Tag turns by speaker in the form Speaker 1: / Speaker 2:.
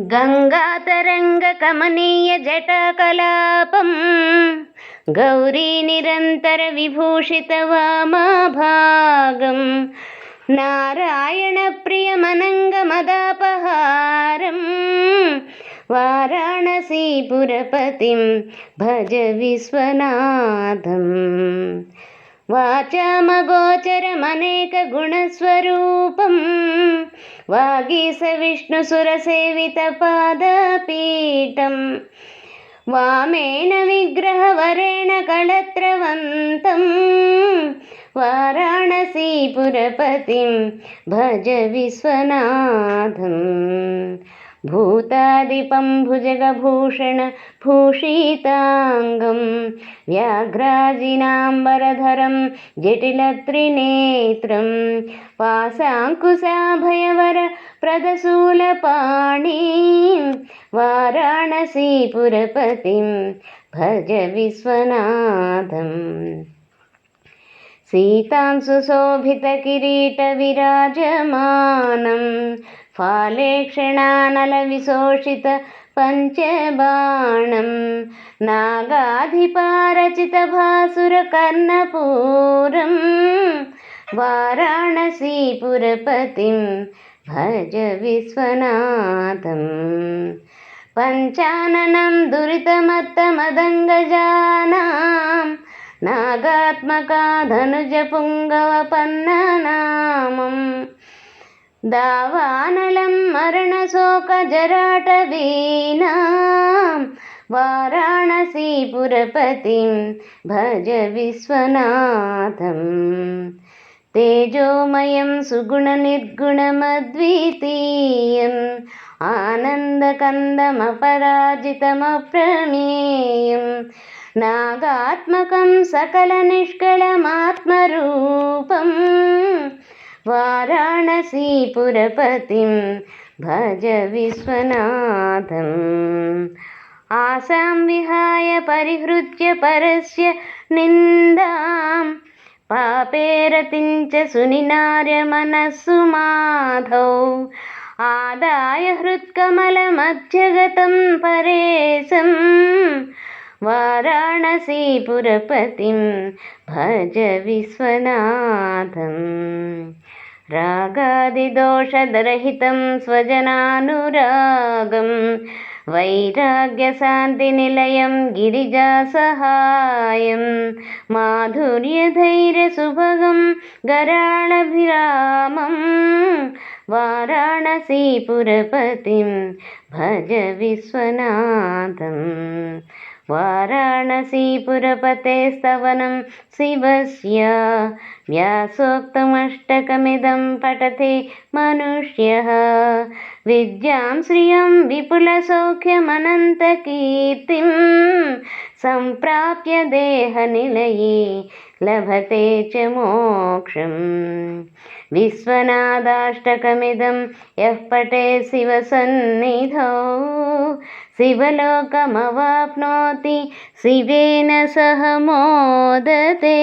Speaker 1: गङ्गातरङ्गकमनीयजटाकलापं गौरीनिरन्तरविभूषितवामाभागं नारायणप्रियमनङ्गमदापहारं वाराणसीपुरपतिं भज विश्वनाथम्। वाचामगोचरमनेकगुणस्वरूपं वागीशविष्णुसुरसेवितपादपीठं वामेन विग्रहवरेण कळत्रवन्तं वाराणसीपुरपतिं भज विश्वनाथम्। भूतादिपं भुजगभूषणभूषिताङ्गं व्याघ्राजिनाम्बरधरं जटिलत्रिनेत्रं पाशाङ्कुशाभयवरप्रदशूलपाणिं वाराणसीपुरपतिं भज विश्वनाथम्। सीतां सुशोभितकिरीटविराजमानं फालेक्षणानलविशोषितपञ्चबाणं नागाधिपारचितभासुरकर्णपूरं वाराणसीपुरपतिं भज विश्वनाथम्। पञ्चाननं दुरितमत्तमदङ्गजानां नागात्मकाधनुजपुङ्गवपन्ननामं दावानलं मरणशोकजराटवीनां वाराणसीपुरपतिं भज विश्वनाथम्। तेजोमयं सुगुणनिर्गुणमद्वितीयम् आनन्दकन्दमपराजितमप्रमेयं नागात्मकं सकलनिष्कळमात्मरूपं वाराणसीपुरपतिं भज विश्वनाथम्। आसां विहाय परिहृत्य परस्य निन्दां पापेरतिं च सुनिनार्य मनस्सु माधौ आदाय हृत्कमलमध्यगतं परेशं वाराणसीपुरपतिं भज विश्वनाथम्। रागादिदोषरहितं स्वजनानुरागं वैराग्यशान्तिनिलयं गिरिजासहायं माधुर्यधैर्यसुभगं गराळभिरामं वाराणसीपुरपतिं भज विश्वनाथम्। वाराणसीपुरपते स्तवनं शिवस्य व्यासोक्तमष्टकमिदं पठति मनुष्यः विद्यां श्रियं विपुलसौख्यमनन्तकीर्तिं सम्प्राप्य देहनिलये लभते च मोक्षम्। विश्वनाथाष्टकमिदं यः पठे शिवसन्निधौ शिवलोकमवाप्नोति शिवेन सह मोदते।